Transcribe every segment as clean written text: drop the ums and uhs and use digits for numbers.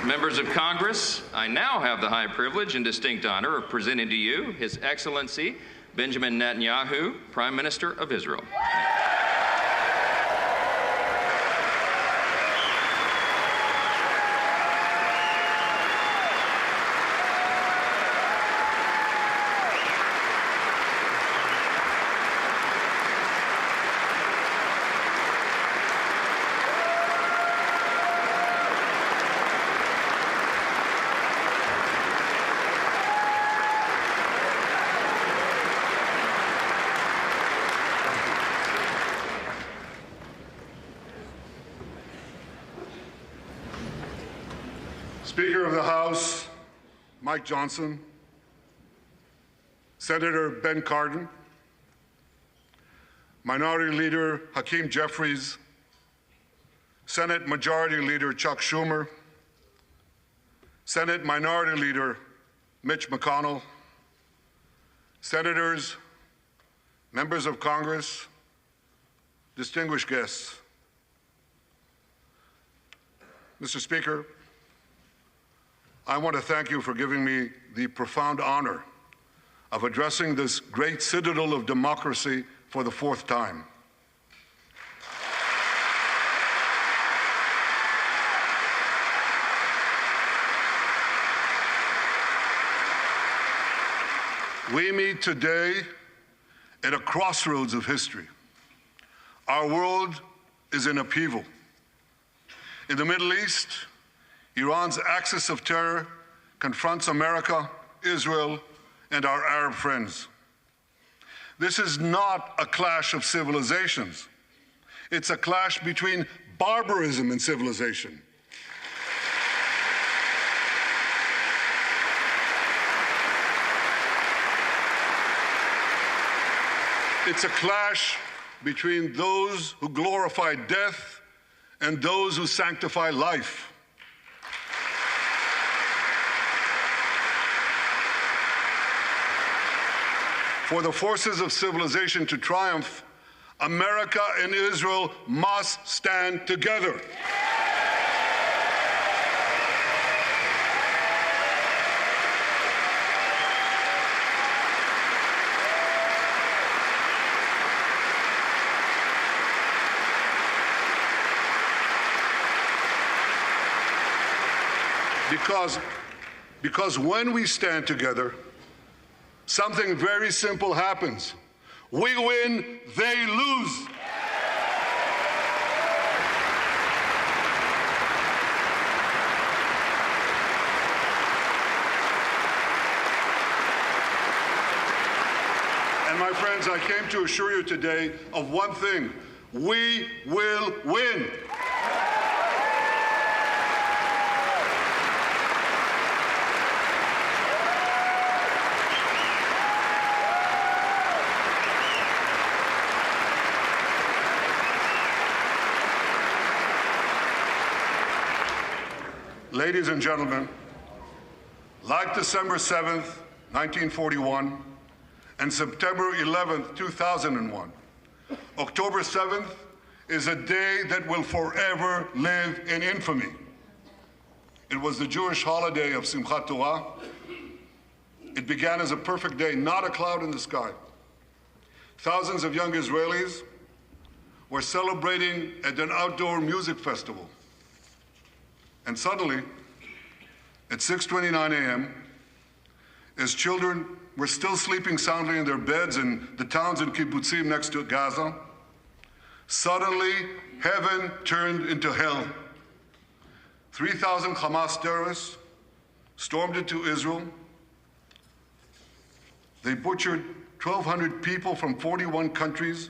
Members of Congress, I now have the high privilege and distinct honor of presenting to you His Excellency Benjamin Netanyahu, Prime Minister of Israel. Speaker of the House, Mike Johnson, Senator Ben Cardin, Minority Leader Hakeem Jeffries, Senate Majority Leader Chuck Schumer, Senate Minority Leader Mitch McConnell, Senators, members of Congress, distinguished guests. Mr. Speaker, I want to thank you for giving me the profound honor of addressing this great citadel of democracy for the fourth time. We meet today at a crossroads of history. Our world is in upheaval. In the Middle East, Iran's axis of terror confronts America, Israel, and our Arab friends. This is not a clash of civilizations. It's a clash between barbarism and civilization. It's a clash between those who glorify death and those who sanctify life. For the forces of civilization to triumph, America and Israel must stand together. Because when we stand together, something very simple happens. We win, they lose. And my friends, I came to assure you today of one thing: we will win. Ladies and gentlemen, like December 7th, 1941, and September 11th, 2001, October 7th is a day that will forever live in infamy. It was the Jewish holiday of Simchat Torah. It began as a perfect day, not a cloud in the sky. Thousands of young Israelis were celebrating at an outdoor music festival. And suddenly, at 6:29 a.m., as children were still sleeping soundly in their beds in the towns and kibbutzim next to Gaza, suddenly heaven turned into hell. 3,000 Hamas terrorists stormed into Israel. They butchered 1,200 people from 41 countries,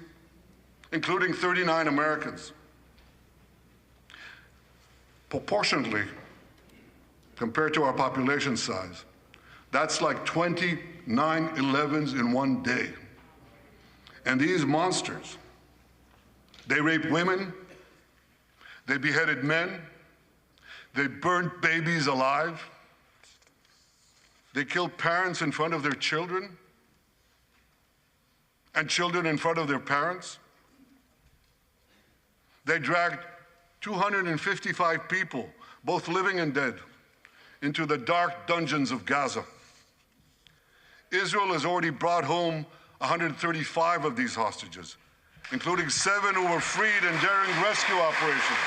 including 39 Americans. Proportionately, compared to our population size, that's like 20 9/11s in one day. And these monsters, they raped women, they beheaded men, they burned babies alive, they killed parents in front of their children, and children in front of their parents. They dragged 255 people, both living and dead, into the dark dungeons of Gaza. Israel has already brought home 135 of these hostages, including 7 who were freed in daring rescue operations.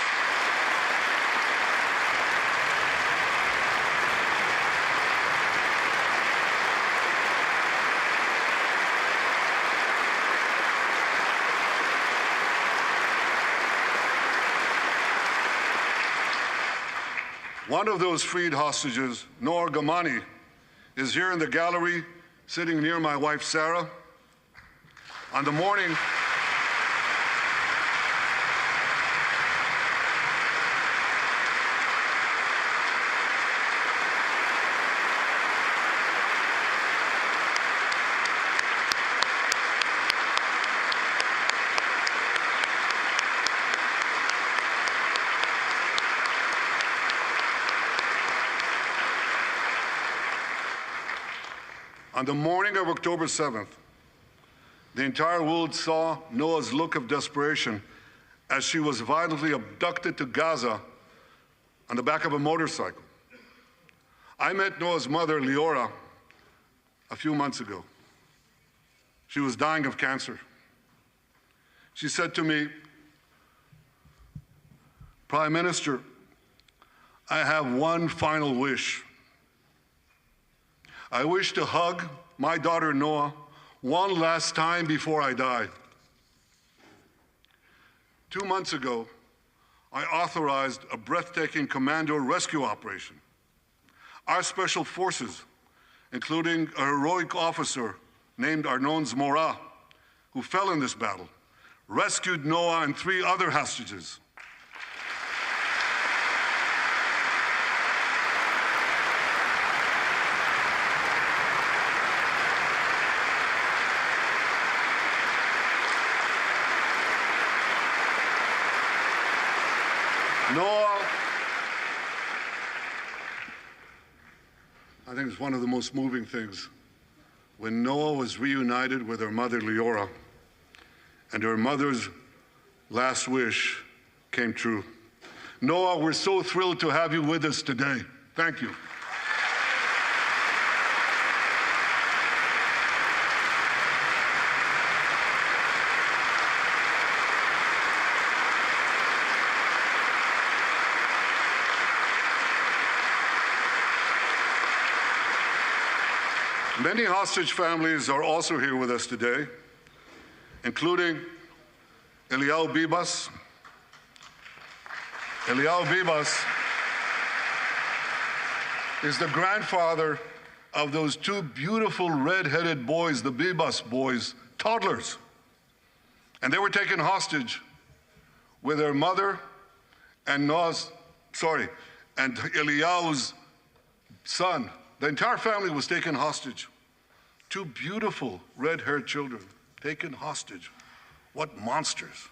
One of those freed hostages, Noor Gamani, is here in the gallery, sitting near my wife, Sarah. On the morning of October 7th, the entire world saw Noah's look of desperation as she was violently abducted to Gaza on the back of a motorcycle. I met Noah's mother, Leora, a few months ago. She was dying of cancer. She said to me, "Prime Minister, I have one final wish. I wish to hug my daughter Noah one last time before I die." 2 months ago, I authorized a breathtaking commando rescue operation. Our special forces, including a heroic officer named Arnon Zmora, who fell in this battle, rescued Noah and 3 other hostages. Noah, I think it's one of the most moving things. When Noah was reunited with her mother, Leora, and her mother's last wish came true. Noah, we're so thrilled to have you with us today. Thank you. Many hostage families are also here with us today, including Eliyahu Bibas. Eliyahu Bibas is the grandfather of those 2 beautiful red-headed boys, the Bibas boys, toddlers. And they were taken hostage with their mother and Eliyahu's son. The entire family was taken hostage. 2 beautiful red-haired children taken hostage. What monsters.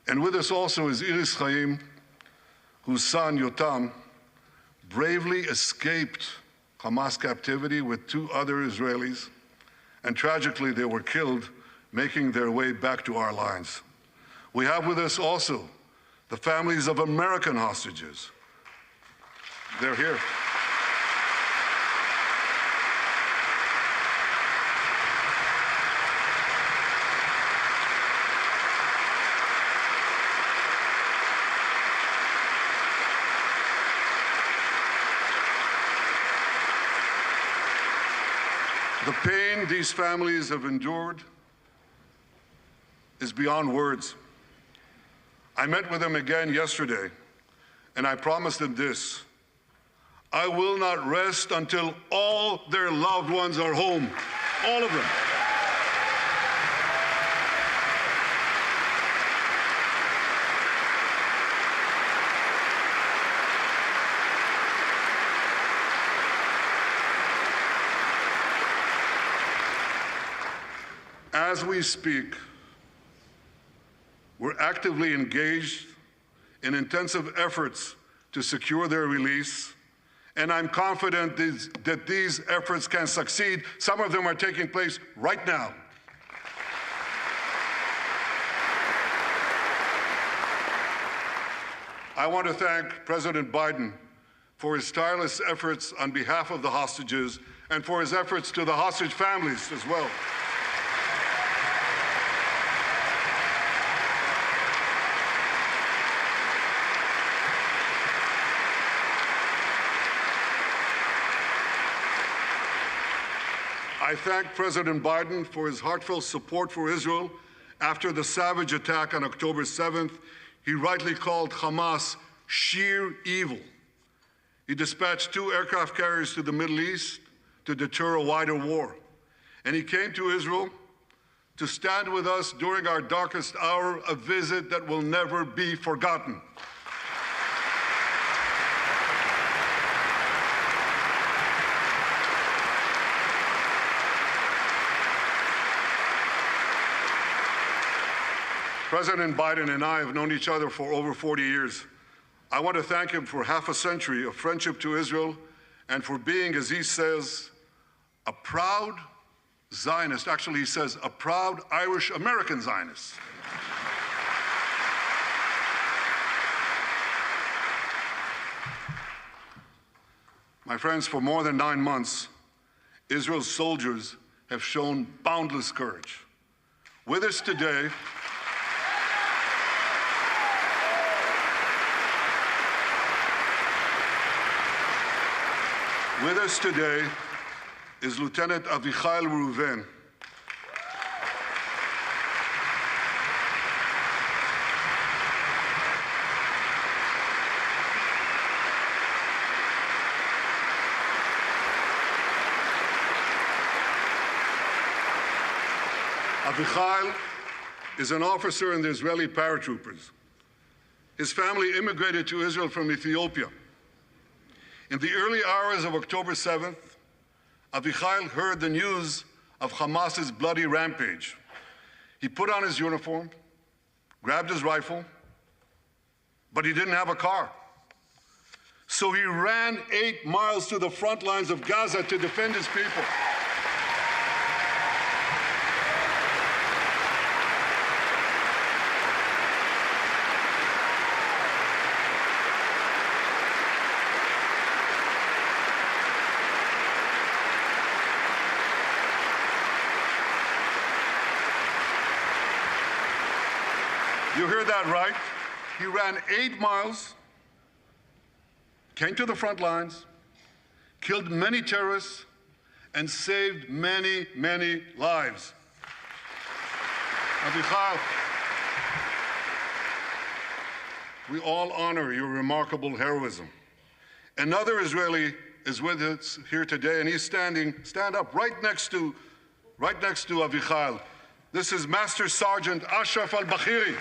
And with us also is Iris Chaim, whose son, Yotam, bravely escaped Hamas captivity with 2 other Israelis, and tragically they were killed making their way back to our lines. We have with us also the families of American hostages. They're here. The pain these families have endured is beyond words. I met with them again yesterday, and I promised them this: I will not rest until all their loved ones are home, all of them. As we speak, we're actively engaged in intensive efforts to secure their release, and I'm confident that these efforts can succeed. Some of them are taking place right now. I want to thank President Biden for his tireless efforts on behalf of the hostages and for his efforts to the hostage families as well. I thank President Biden for his heartfelt support for Israel after the savage attack on October 7th. He rightly called Hamas sheer evil. He dispatched 2 aircraft carriers to the Middle East to deter a wider war. And he came to Israel to stand with us during our darkest hour, a visit that will never be forgotten. President Biden and I have known each other for over 40 years. I want to thank him for half a century of friendship to Israel and for being, as he says, a proud Zionist. Actually, he says a proud Irish-American Zionist. My friends, for more than 9 months, Israel's soldiers have shown boundless courage. With us today, is Lieutenant Avichai Reuven. Avichai is an officer in the Israeli paratroopers. His family immigrated to Israel from Ethiopia. In the early hours of October 7th, Avichai heard the news of Hamas's bloody rampage. He put on his uniform, grabbed his rifle, but he didn't have a car. So he ran 8 miles to the front lines of Gaza to defend his people. You heard that right. He ran 8 miles, came to the front lines, killed many terrorists, and saved many, many lives. Avichai, we all honor your remarkable heroism. Another Israeli is with us here today, and he's stand up right next to Avichai. This is Master Sergeant Ashraf al-Bakhiri.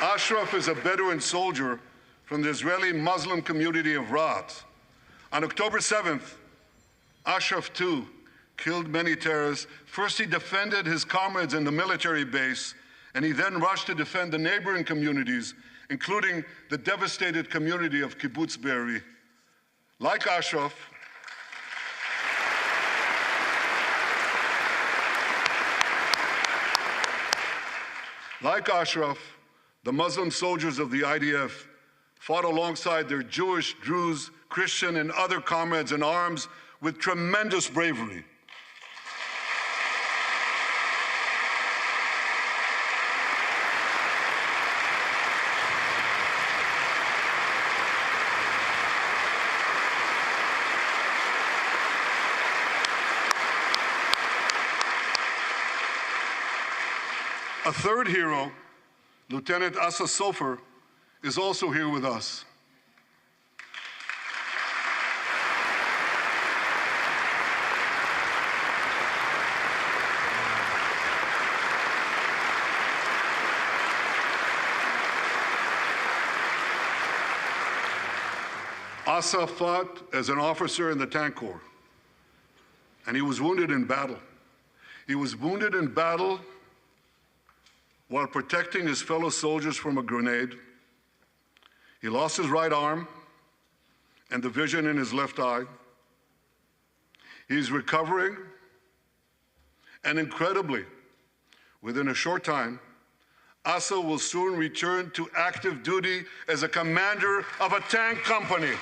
Ashraf is a Bedouin soldier from the Israeli Muslim community of Raat. On October 7th, Ashraf too killed many terrorists. First, he defended his comrades in the military base, and he then rushed to defend the neighboring communities, including the devastated community of Kibbutz Be'eri. Like Ashraf, the Muslim soldiers of the IDF fought alongside their Jewish, Druze, Christian, and other comrades in arms with tremendous bravery. A third hero, Lieutenant Asa Sofer, is also here with us. Asa fought as an officer in the Tank Corps, and he was wounded in battle. He was wounded in battle while protecting his fellow soldiers from a grenade. He lost his right arm and the vision in his left eye. He's recovering, and incredibly, within a short time, Asa will soon return to active duty as a commander of a tank company.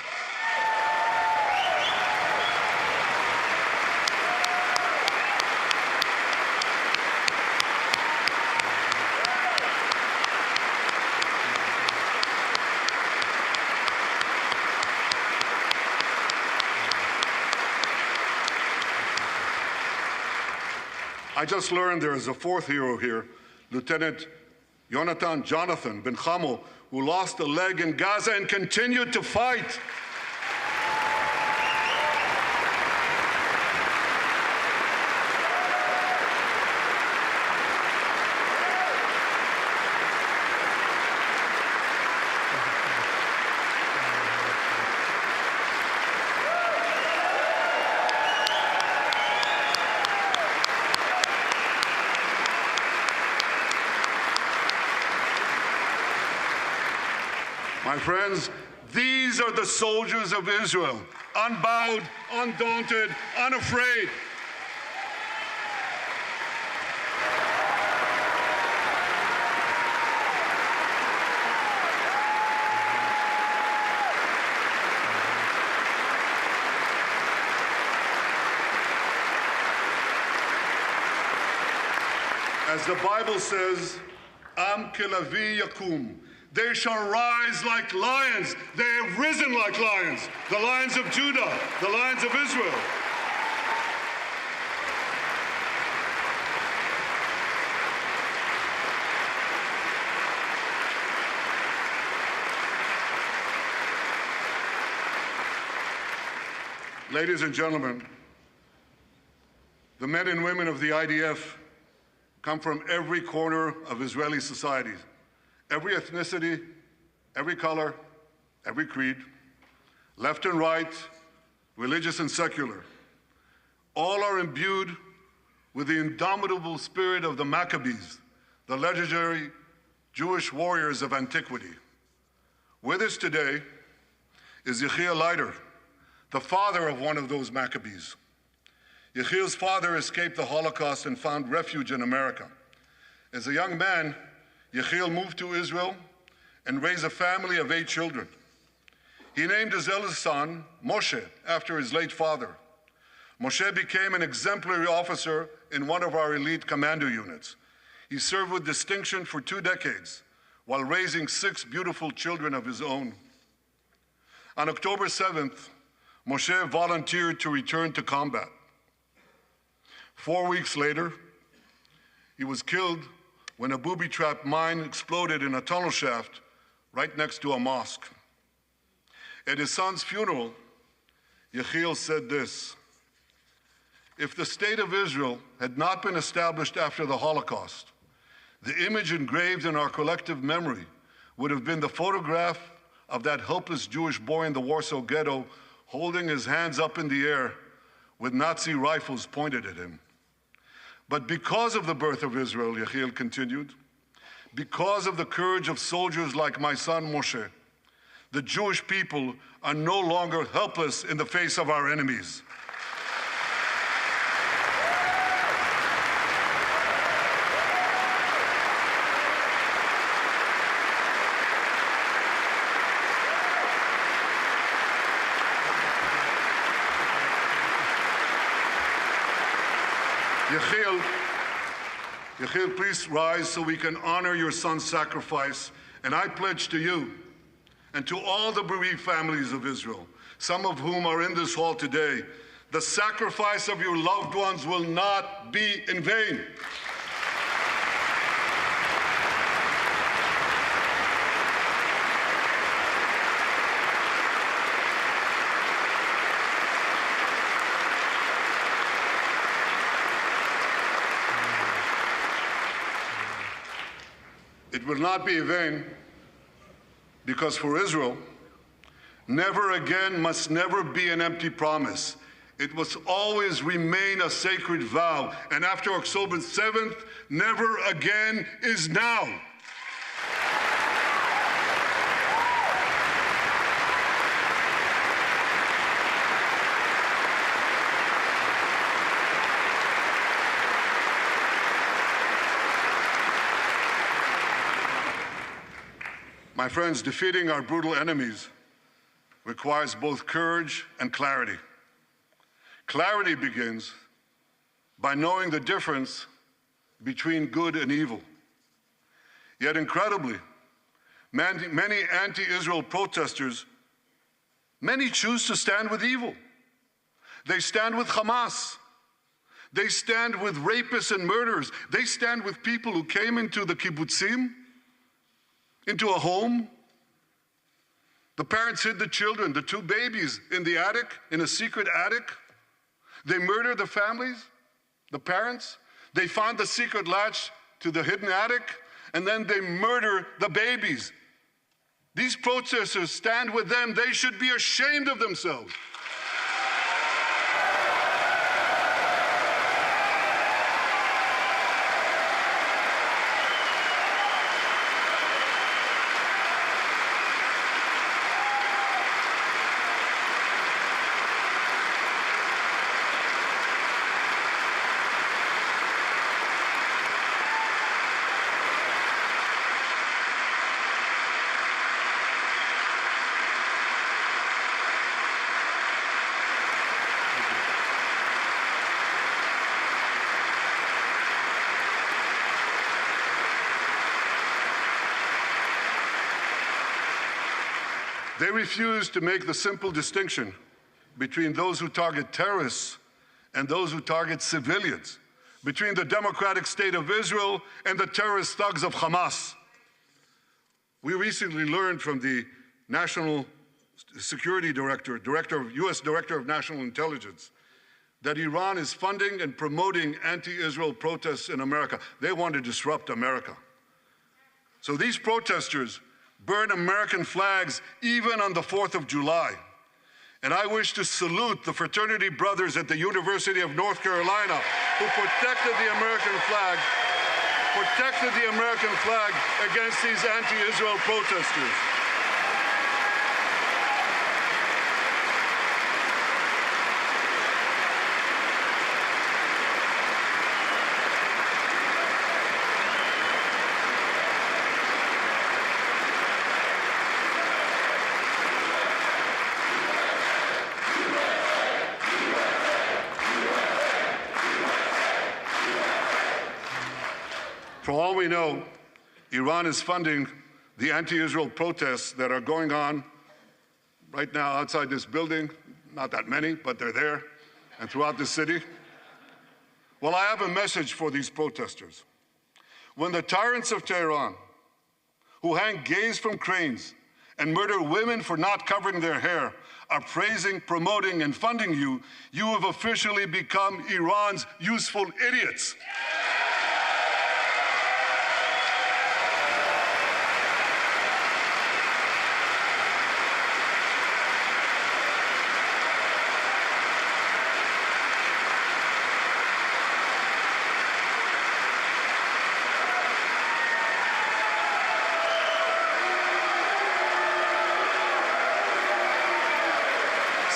I just learned there is a fourth hero here, Lieutenant Jonathan Ben Chamo, who lost a leg in Gaza and continued to fight. My friends, these are the soldiers of Israel, unbowed, undaunted, unafraid. As the Bible says, Am kelavi yakum. They shall rise like lions. They have risen like lions. The lions of Judah, the lions of Israel. Ladies and gentlemen, the men and women of the IDF come from every corner of Israeli society. Every ethnicity, every color, every creed, left and right, religious and secular. All are imbued with the indomitable spirit of the Maccabees, the legendary Jewish warriors of antiquity. With us today is Yechiel Leiter, the father of one of those Maccabees. Yechiel's father escaped the Holocaust and found refuge in America. As a young man, Yechiel moved to Israel and raised a family of 8 children. He named his eldest son, Moshe, after his late father. Moshe became an exemplary officer in one of our elite commando units. He served with distinction for 2 decades while raising 6 beautiful children of his own. On October 7th, Moshe volunteered to return to combat. 4 weeks later, he was killed when a booby-trapped mine exploded in a tunnel shaft right next to a mosque. At his son's funeral, Yechiel said this: "If the state of Israel had not been established after the Holocaust, the image engraved in our collective memory would have been the photograph of that helpless Jewish boy in the Warsaw Ghetto holding his hands up in the air with Nazi rifles pointed at him. But because of the birth of Israel," Yechiel continued, "because of the courage of soldiers like my son Moshe, the Jewish people are no longer helpless in the face of our enemies." Yechiel, please rise so we can honor your son's sacrifice. And I pledge to you and to all the bereaved families of Israel, some of whom are in this hall today, the sacrifice of your loved ones will not be in vain. It will not be in vain because for Israel, never again must never be an empty promise. It must always remain a sacred vow. And after October 7th, never again is now. My friends, defeating our brutal enemies requires both courage and clarity. Clarity begins by knowing the difference between good and evil. Yet incredibly, many anti-Israel protesters, many choose to stand with evil. They stand with Hamas. They stand with rapists and murderers. They stand with people who came into the kibbutzim, into a home. The parents hid the children, the two babies, in the attic, in a secret attic. They murdered the families, the parents. They found the secret latch to the hidden attic, and then they murder the babies. These protesters stand with them. They should be ashamed of themselves. They refuse to make the simple distinction between those who target terrorists and those who target civilians, between the democratic state of Israel and the terrorist thugs of Hamas. We recently learned from the National Security Director, U.S. Director of National Intelligence, that Iran is funding and promoting anti-Israel protests in America. They want to disrupt America. So these protesters burn American flags even on the 4th of July. And I wish to salute the fraternity brothers at the University of North Carolina who protected the American flag against these anti-Israel protesters. For all we know, Iran is funding the anti-Israel protests that are going on right now outside this building. Not that many, but they're there, and throughout the city. Well, I have a message for these protesters. When the tyrants of Tehran, who hang gays from cranes and murder women for not covering their hair, are praising, promoting, and funding you, you have officially become Iran's useful idiots.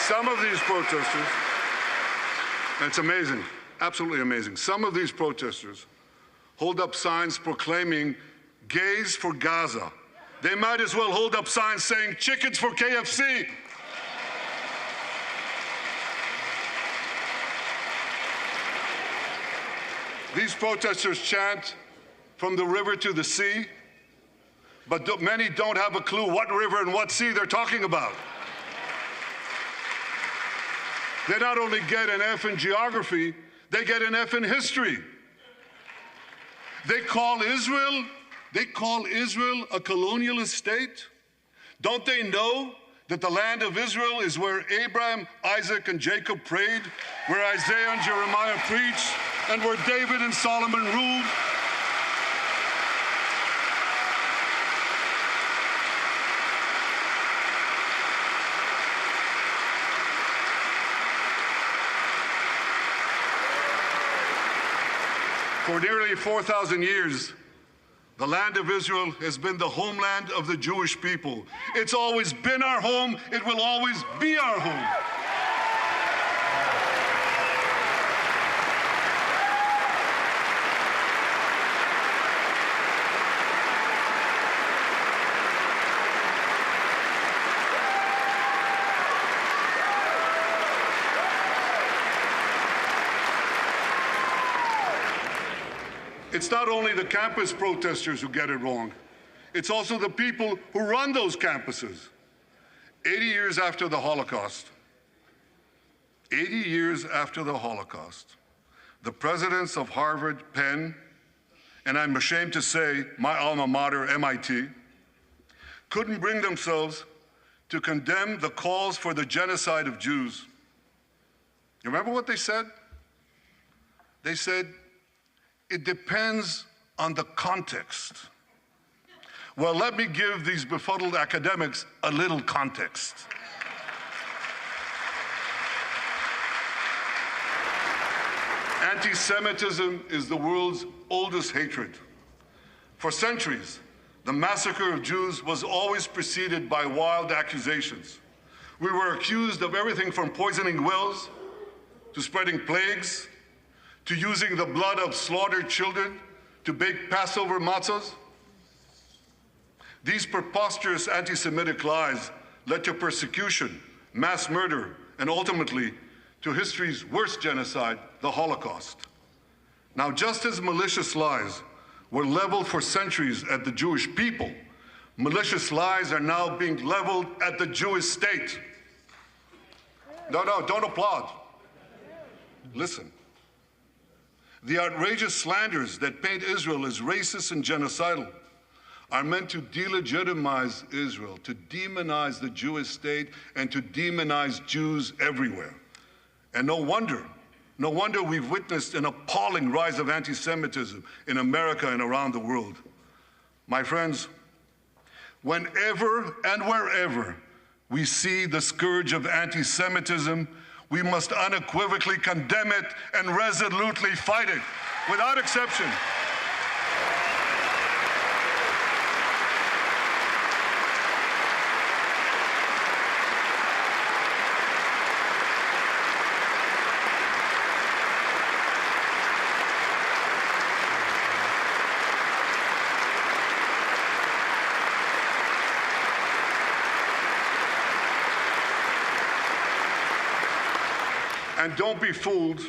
Some of these protesters, and it's amazing, absolutely amazing, some of these protesters hold up signs proclaiming gays for Gaza. They might as well hold up signs saying chickens for KFC. These protesters chant from the river to the sea, but many don't have a clue what river and what sea they're talking about. They not only get an F in geography, they get an F in history. They call Israel a colonialist state. Don't they know that the land of Israel is where Abraham, Isaac, and Jacob prayed, where Isaiah and Jeremiah preached, and where David and Solomon ruled? For nearly 4,000 years, the land of Israel has been the homeland of the Jewish people. It's always been our home. It will always be our home. It's not only the campus protesters who get it wrong. It's also the people who run those campuses. 80 years after the Holocaust, 80 years after the Holocaust, the presidents of Harvard, Penn, and I'm ashamed to say my alma mater, MIT, couldn't bring themselves to condemn the calls for the genocide of Jews. You remember what they said? They said, it depends on the context. Well, let me give these befuddled academics a little context. Anti-Semitism is the world's oldest hatred. For centuries, the massacre of Jews was always preceded by wild accusations. We were accused of everything from poisoning wells, to spreading plagues, to using the blood of slaughtered children to bake Passover matzahs. These preposterous anti-Semitic lies led to persecution, mass murder, and ultimately to history's worst genocide, the Holocaust. Now, just as malicious lies were leveled for centuries at the Jewish people, malicious lies are now being leveled at the Jewish state. No, don't applaud. Listen. The outrageous slanders that paint Israel as racist and genocidal are meant to delegitimize Israel, to demonize the Jewish state, and to demonize Jews everywhere. And no wonder we've witnessed an appalling rise of anti-Semitism in America and around the world. My friends, whenever and wherever we see the scourge of anti-Semitism, we must unequivocally condemn it and resolutely fight it, without exception. And don't be fooled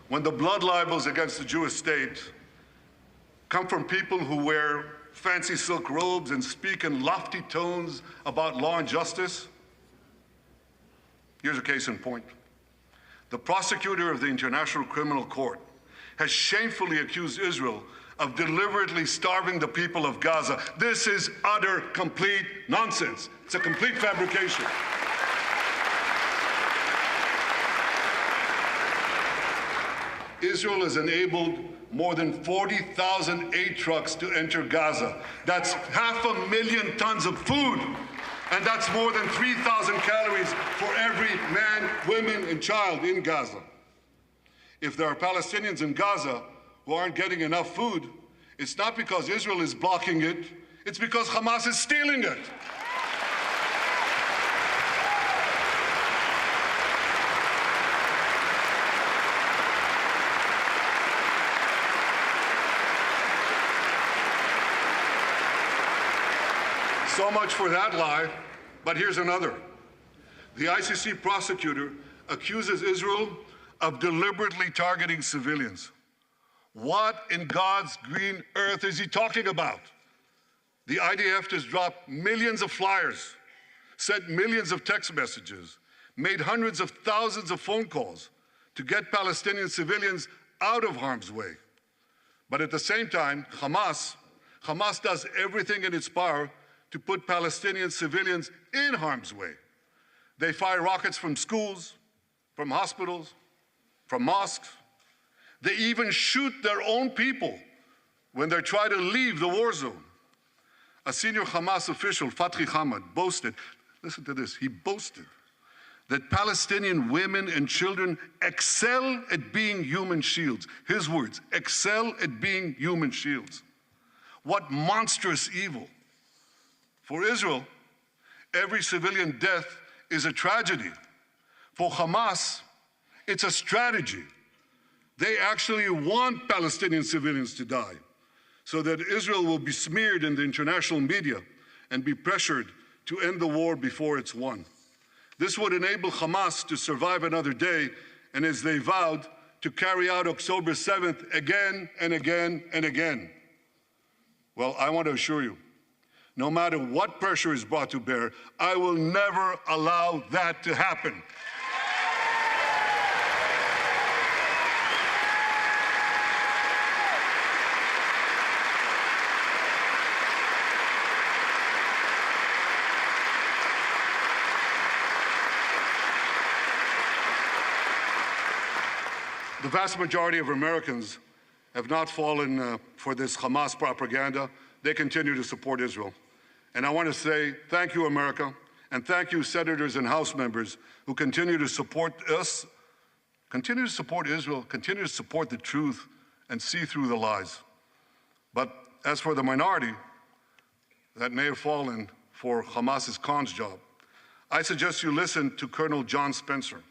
when the blood libels against the Jewish state come from people who wear fancy silk robes and speak in lofty tones about law and justice. Here's a case in point. The prosecutor of the International Criminal Court has shamefully accused Israel of deliberately starving the people of Gaza. This is utter, complete nonsense. It's a complete fabrication. Israel has enabled more than 40,000 aid trucks to enter Gaza. That's 500,000 tons of food, and that's more than 3,000 calories for every man, woman, and child in Gaza. If there are Palestinians in Gaza who aren't getting enough food, it's not because Israel is blocking it, it's because Hamas is stealing it. So much for that lie, but here's another. The ICC prosecutor accuses Israel of deliberately targeting civilians. What in God's green earth is he talking about? The IDF has dropped millions of flyers, sent millions of text messages, made hundreds of thousands of phone calls to get Palestinian civilians out of harm's way. But at the same time, Hamas does everything in its power to put Palestinian civilians in harm's way. They fire rockets from schools, from hospitals, from mosques. They even shoot their own people when they try to leave the war zone. A senior Hamas official, Fatri Hamad, boasted, listen to this, he boasted that Palestinian women and children excel at being human shields. His words, excel at being human shields. What monstrous evil. For Israel, every civilian death is a tragedy. For Hamas, it's a strategy. They actually want Palestinian civilians to die so that Israel will be smeared in the international media and be pressured to end the war before it's won. This would enable Hamas to survive another day and, as they vowed, to carry out October 7th again and again and again. Well, I want to assure you, no matter what pressure is brought to bear, I will never allow that to happen. The vast majority of Americans have not fallen for this Hamas propaganda. They continue to support Israel. And I want to say thank you, America, and thank you, senators and House members who continue to support us, continue to support Israel, continue to support the truth and see through the lies. But as for the minority that may have fallen for Hamas's cons job, I suggest you listen to Colonel John Spencer.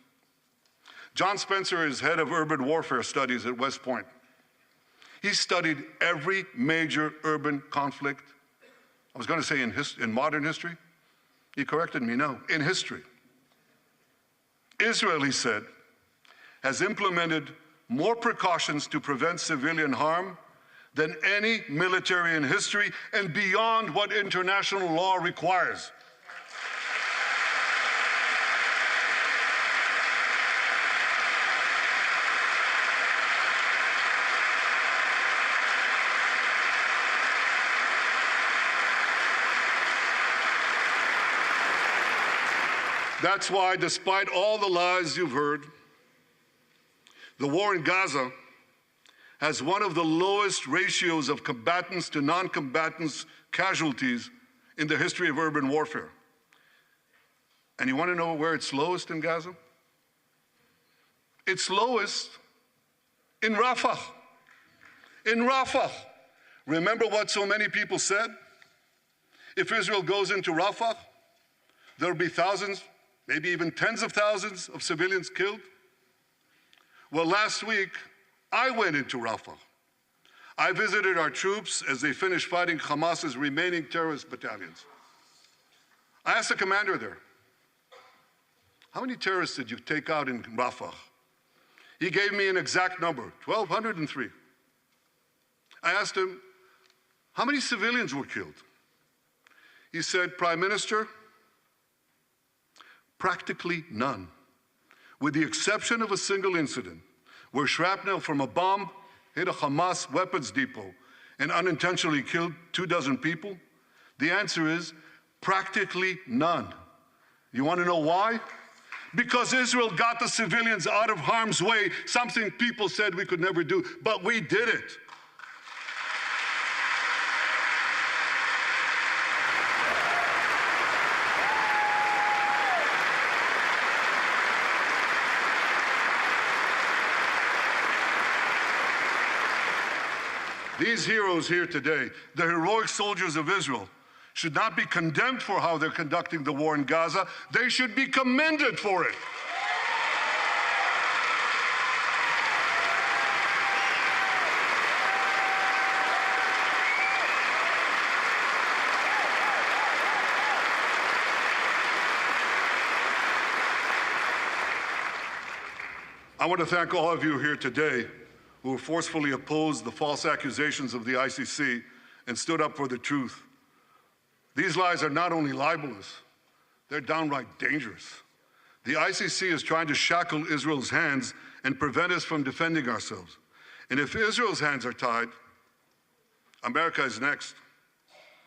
John Spencer is head of urban warfare studies at West Point. He studied every major urban conflict. I was going to say in modern history. He corrected me, no, in history. Israel, he said, has implemented more precautions to prevent civilian harm than any military in history and beyond what international law requires. That's why, despite all the lies you've heard, the war in Gaza has one of the lowest ratios of combatants to non-combatants casualties in the history of urban warfare. And you want to know where it's lowest in Gaza? It's lowest in Rafah. In Rafah. Remember what so many people said? If Israel goes into Rafah, there'll be thousands, maybe even tens of thousands of civilians killed. Well, last week, I went into Rafah. I visited our troops as they finished fighting Hamas's remaining terrorist battalions. I asked the commander there, how many terrorists did you take out in Rafah? He gave me an exact number, 1,203. I asked him, how many civilians were killed? He said, Prime Minister, practically none, with the exception of a single incident where shrapnel from a bomb hit a Hamas weapons depot and unintentionally killed 24 people. The answer is practically none. You want to know why? Because Israel got the civilians out of harm's way, something people said we could never do, but we did it. These heroes here today, the heroic soldiers of Israel, should not be condemned for how they're conducting the war in Gaza. They should be commended for it. I want to thank all of you here today who forcefully opposed the false accusations of the ICC and stood up for the truth. These lies are not only libelous, they're downright dangerous. The ICC is trying to shackle Israel's hands and prevent us from defending ourselves. And if Israel's hands are tied, America is next.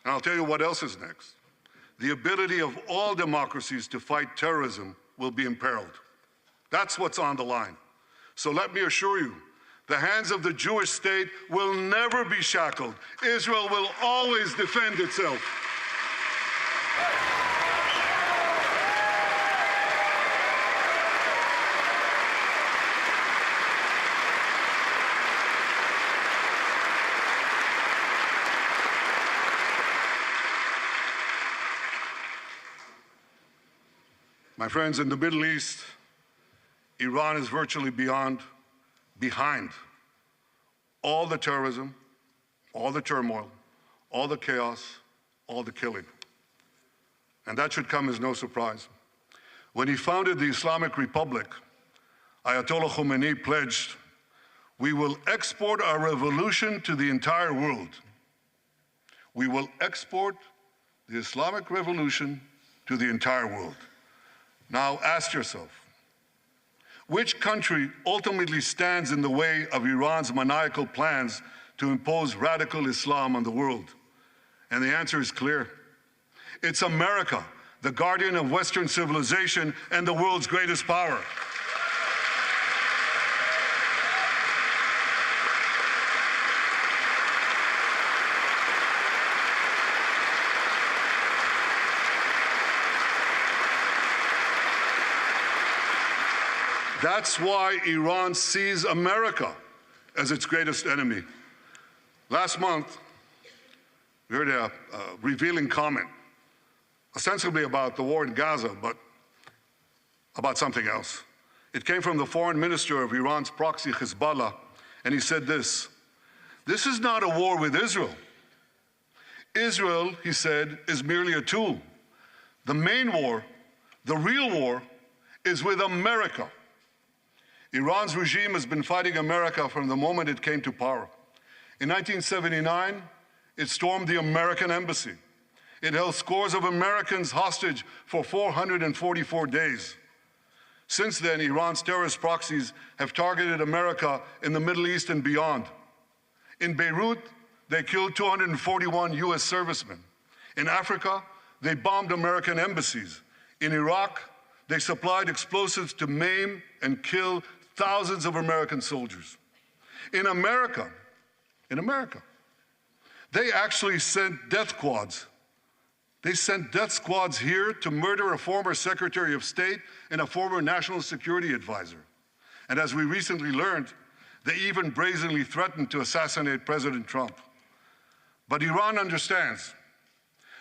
And I'll tell you what else is next. The ability of all democracies to fight terrorism will be imperiled. That's what's on the line. So let me assure you, the hands of the Jewish state will never be shackled. Israel will always defend itself. My friends, in the Middle East, Iran is virtually behind all the terrorism, all the turmoil, all the chaos, all the killing. And that should come as no surprise. When he founded the Islamic Republic, Ayatollah Khomeini pledged We will export our revolution to the entire world. We will export the Islamic revolution to the entire world. Now ask yourself, which country ultimately stands in the way of Iran's maniacal plans to impose radical Islam on the world? And the answer is clear. It's America, the guardian of Western civilization and the world's greatest power. That's why Iran sees America as its greatest enemy. Last month, we heard a revealing comment, ostensibly about the war in Gaza, but about something else. It came from the foreign minister of Iran's proxy, Hezbollah, and he said this: "This is not a war with Israel. Israel," he said, "is merely a tool. The main war, the real war, is with America." Iran's regime has been fighting America from the moment it came to power. In 1979, it stormed the American embassy. It held scores of Americans hostage for 444 days. Since then, Iran's terrorist proxies have targeted America in the Middle East and beyond. In Beirut, they killed 241 US servicemen. In Africa, they bombed American embassies. In Iraq, they supplied explosives to maim and kill thousands of American soldiers. In America, they actually sent death squads. They sent death squads here to murder a former Secretary of State and a former National Security Advisor. And as we recently learned, they even brazenly threatened to assassinate President Trump. But Iran understands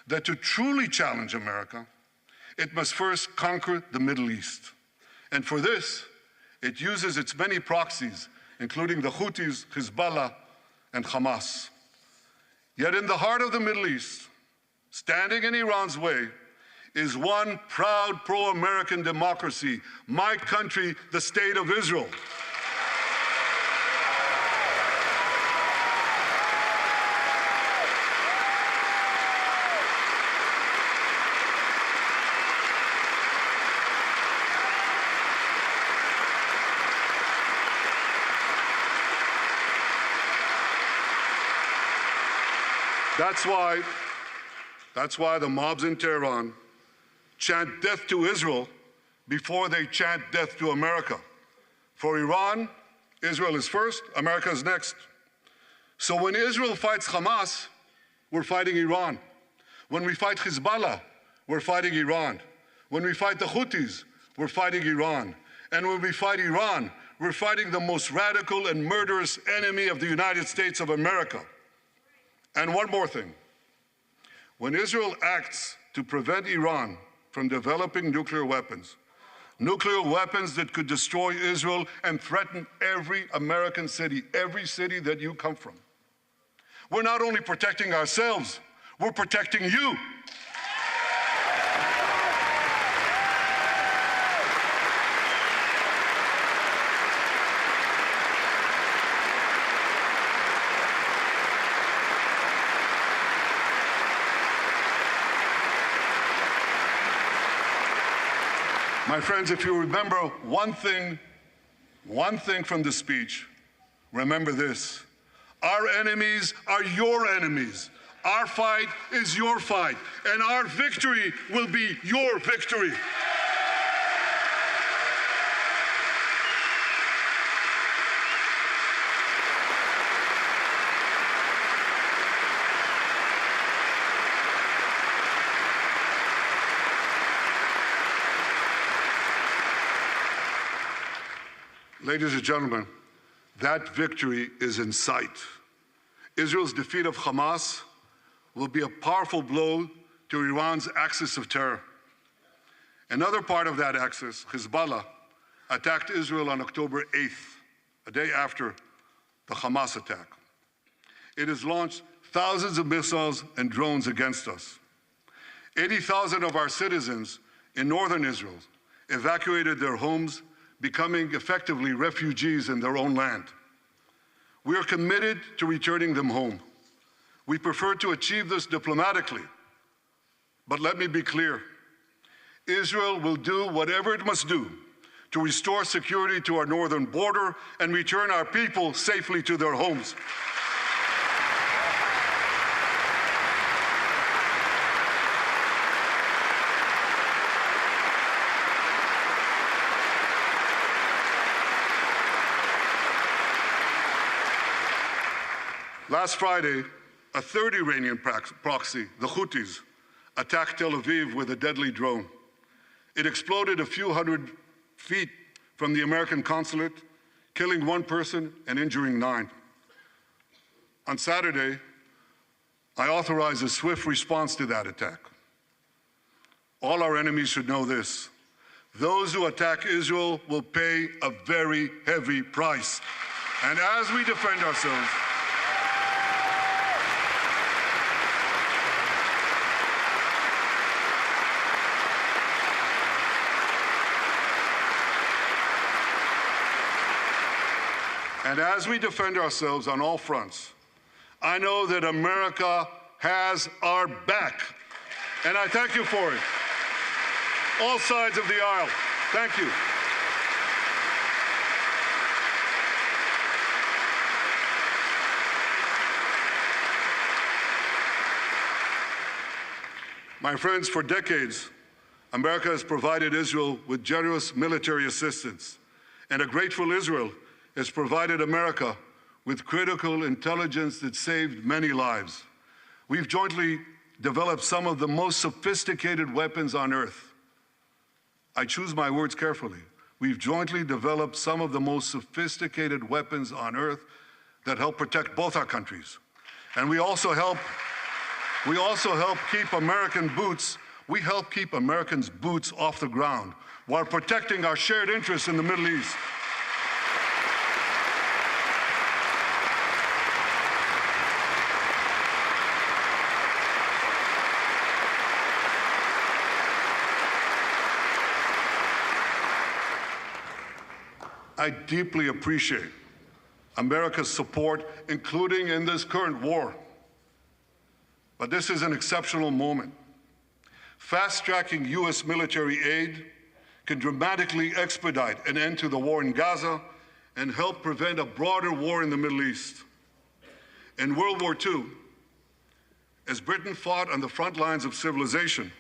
that to truly challenge America, it must first conquer the Middle East. And for this, it uses its many proxies, including the Houthis, Hezbollah, and Hamas. Yet in the heart of the Middle East, standing in Iran's way, is one proud pro-American democracy, my country, the State of Israel. That's why the mobs in Tehran chant death to Israel before they chant death to America. For Iran, Israel is first, America is next. So when Israel fights Hamas, we're fighting Iran. When we fight Hezbollah, we're fighting Iran. When we fight the Houthis, we're fighting Iran. And when we fight Iran, we're fighting the most radical and murderous enemy of the United States of America. And one more thing. When Israel acts to prevent Iran from developing nuclear weapons that could destroy Israel and threaten every American city, every city that you come from, we're not only protecting ourselves, we're protecting you. My friends, if you remember one thing from the speech, remember this: our enemies are your enemies. Our fight is your fight, and our victory will be your victory. Ladies and gentlemen, that victory is in sight. Israel's defeat of Hamas will be a powerful blow to Iran's axis of terror. Another part of that axis, Hezbollah, attacked Israel on October 8th, a day after the Hamas attack. It has launched thousands of missiles and drones against us. 80,000 of our citizens in northern Israel evacuated their homes, becoming effectively refugees in their own land. We are committed to returning them home. We prefer to achieve this diplomatically. But let me be clear. Israel will do whatever it must do to restore security to our northern border and return our people safely to their homes. Last Friday, a third Iranian proxy, the Houthis, attacked Tel Aviv with a deadly drone. It exploded a few hundred feet from the American consulate, killing one person and injuring 9. On Saturday, I authorized a swift response to that attack. All our enemies should know this. Those who attack Israel will pay a very heavy price. And as we defend ourselves, on all fronts, I know that America has our back. And I thank you for it. All sides of the aisle, thank you. My friends, for decades, America has provided Israel with generous military assistance, and a grateful Israel has provided America with critical intelligence that saved many lives. We've jointly developed some of the most sophisticated weapons on earth. I choose my words carefully. We've jointly developed some of the most sophisticated weapons on earth that help protect both our countries. And we also help keep American boots, we help keep Americans' boots off the ground while protecting our shared interests in the Middle East. I deeply appreciate America's support, including in this current war. But this is an exceptional moment. Fast-tracking U.S. military aid can dramatically expedite an end to the war in Gaza and help prevent a broader war in the Middle East. In World War II, as Britain fought on the front lines of civilization,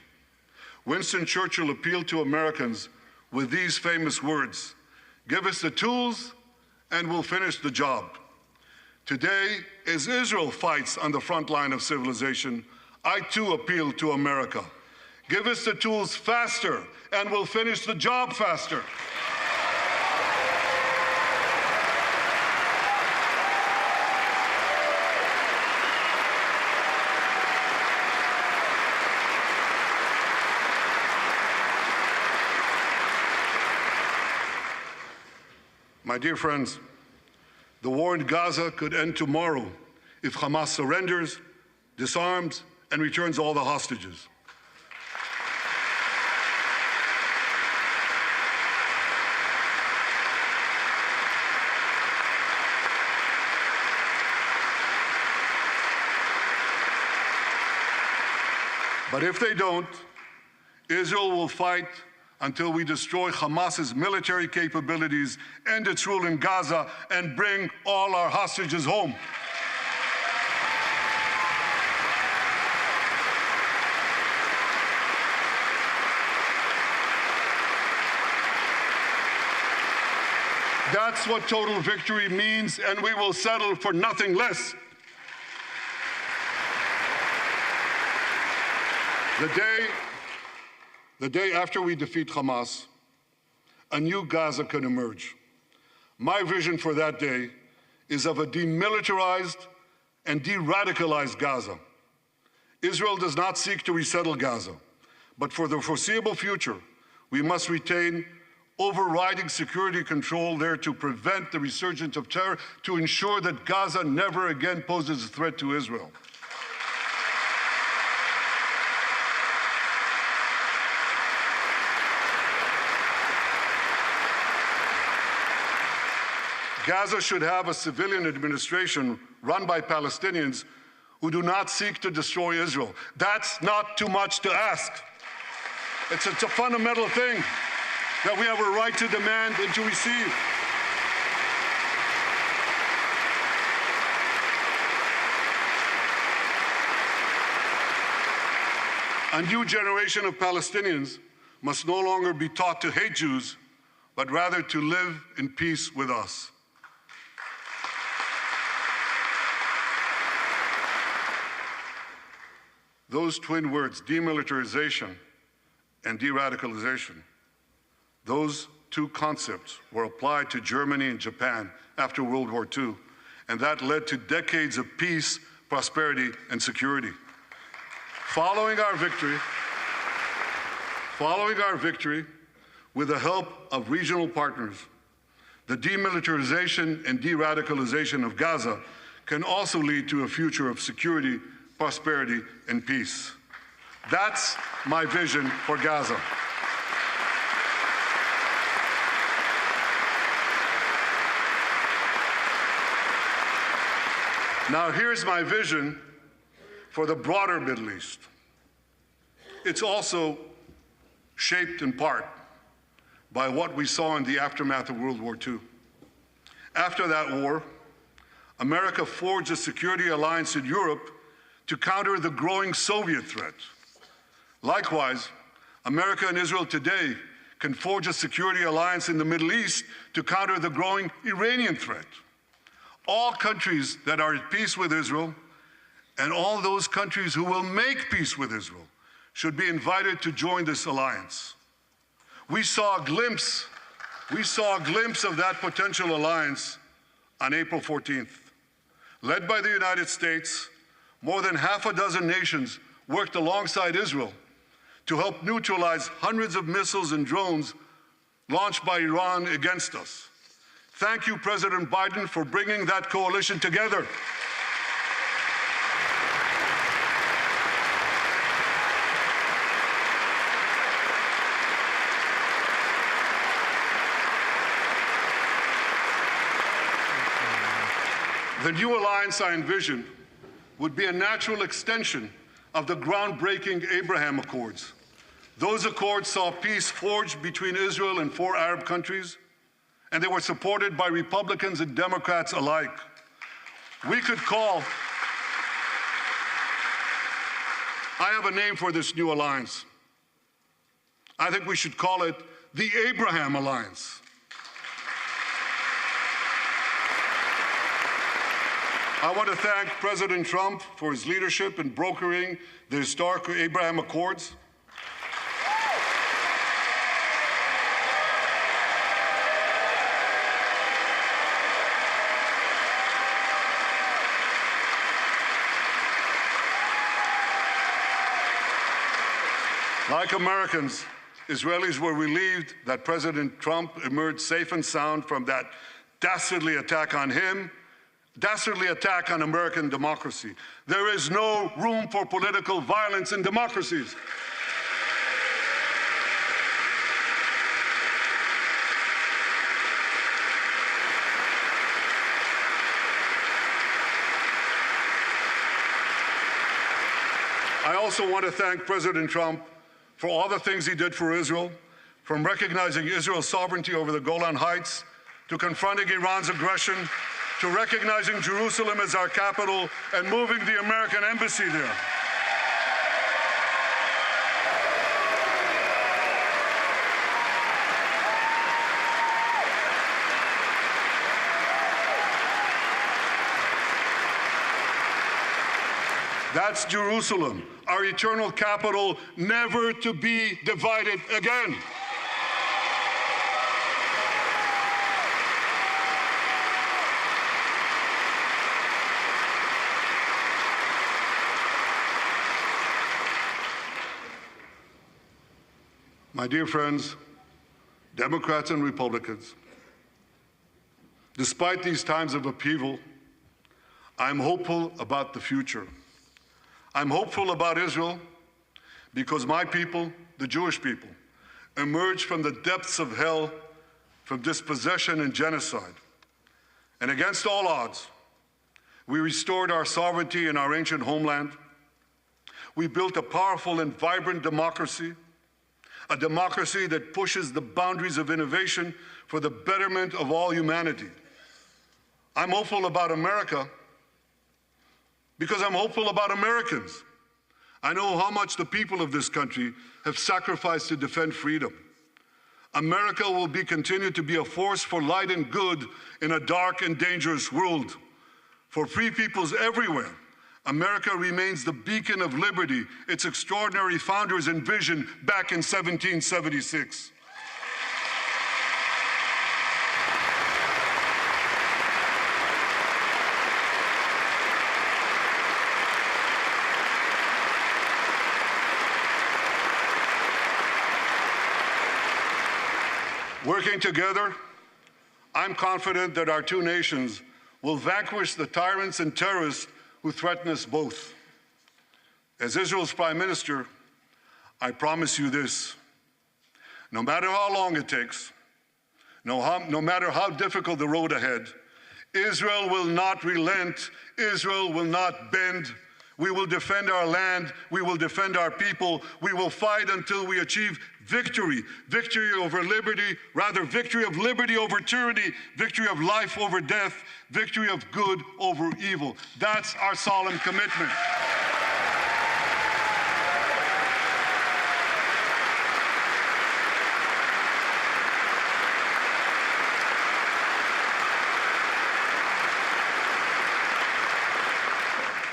Winston Churchill appealed to Americans with these famous words: "Give us the tools and we'll finish the job." Today, as Israel fights on the front line of civilization, I too appeal to America. Give us the tools faster and we'll finish the job faster. My dear friends, the war in Gaza could end tomorrow if Hamas surrenders, disarms, and returns all the hostages. But if they don't, Israel will fight until we destroy Hamas's military capabilities, end its rule in Gaza, and bring all our hostages home. That's what total victory means, and we will settle for nothing less. The day after we defeat Hamas, a new Gaza can emerge. My vision for that day is of a demilitarized and de-radicalized Gaza. Israel does not seek to resettle Gaza, but for the foreseeable future, we must retain overriding security control there to prevent the resurgence of terror, to ensure that Gaza never again poses a threat to Israel. Gaza should have a civilian administration run by Palestinians who do not seek to destroy Israel. That's not too much to ask. It's a fundamental thing that we have a right to demand and to receive. A new generation of Palestinians must no longer be taught to hate Jews, but rather to live in peace with us. Those twin words, demilitarization and de-radicalization, those two concepts were applied to Germany and Japan after World War II, and that led to decades of peace, prosperity, and security. Following our victory, with the help of regional partners, the demilitarization and de-radicalization of Gaza can also lead to a future of security, prosperity, and peace. That's my vision for Gaza. Now, here's my vision for the broader Middle East. It's also shaped in part by what we saw in the aftermath of World War II. After that war, America forged a security alliance in Europe to counter the growing Soviet threat. Likewise, America and Israel today can forge a security alliance in the Middle East to counter the growing Iranian threat. All countries that are at peace with Israel and all those countries who will make peace with Israel should be invited to join this alliance. We saw a glimpse of that potential alliance on April 14th. Led by the United States, more than half a dozen nations worked alongside Israel to help neutralize hundreds of missiles and drones launched by Iran against us. Thank you, President Biden, for bringing that coalition together. The new alliance I envision would be a natural extension of the groundbreaking Abraham Accords. Those accords saw peace forged between Israel and 4 Arab countries, and they were supported by Republicans and Democrats alike. We could call, I have a name for this new alliance. I think we should call it the Abraham Alliance. I want to thank President Trump for his leadership in brokering the historic Abraham Accords. Like Americans, Israelis were relieved that President Trump emerged safe and sound from that dastardly attack on him, dastardly attack on American democracy. There is no room for political violence in democracies. I also want to thank President Trump for all the things he did for Israel, from recognizing Israel's sovereignty over the Golan Heights, to confronting Iran's aggression, to recognizing Jerusalem as our capital and moving the American embassy there. That's Jerusalem, our eternal capital, never to be divided again. My dear friends, Democrats and Republicans, despite these times of upheaval, I'm hopeful about the future. I'm hopeful about Israel because my people, the Jewish people, emerged from the depths of hell, from dispossession and genocide. And against all odds, we restored our sovereignty in our ancient homeland. We built a powerful and vibrant democracy, a democracy that pushes the boundaries of innovation for the betterment of all humanity. I'm hopeful about America because I'm hopeful about Americans. I know how much the people of this country have sacrificed to defend freedom. America will continue to be a force for light and good in a dark and dangerous world. For free peoples everywhere, America remains the beacon of liberty its extraordinary founders envisioned back in 1776. Working together, I'm confident that our two nations will vanquish the tyrants and terrorists who threaten us both. As Israel's Prime Minister, I promise you this: no matter how long it takes, no matter how difficult the road ahead, Israel will not relent, Israel will not bend. We will defend our land, we will defend our people, we will fight until we achieve victory. Victory over liberty, rather victory of liberty over tyranny, victory of life over death, victory of good over evil. That's our solemn commitment.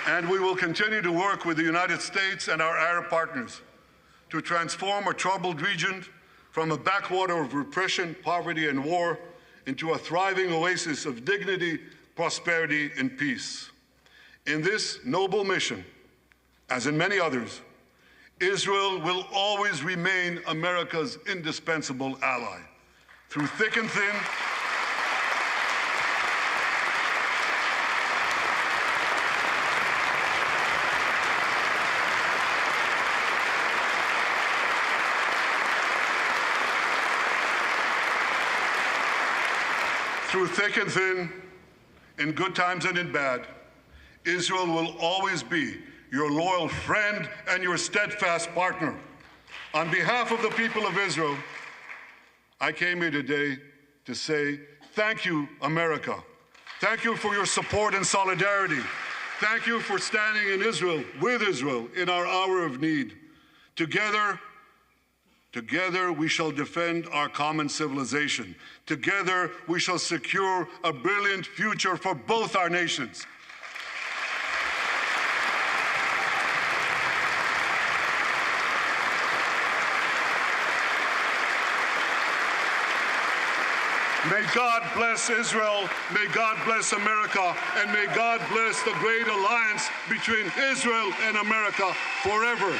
And we will continue to work with the United States and our Arab partners to transform a troubled region from a backwater of repression, poverty, and war into a thriving oasis of dignity, prosperity, and peace. In this noble mission, as in many others, Israel will always remain America's indispensable ally. Through thick and thin, in good times and in bad, Israel will always be your loyal friend and your steadfast partner. On behalf of the people of Israel, I came here today to say thank you, America. Thank you for your support and solidarity. Thank you for standing in Israel, with Israel, in our hour of need. Together we shall defend our common civilization. Together we shall secure a brilliant future for both our nations. May God bless Israel, may God bless America, and may God bless the great alliance between Israel and America forever.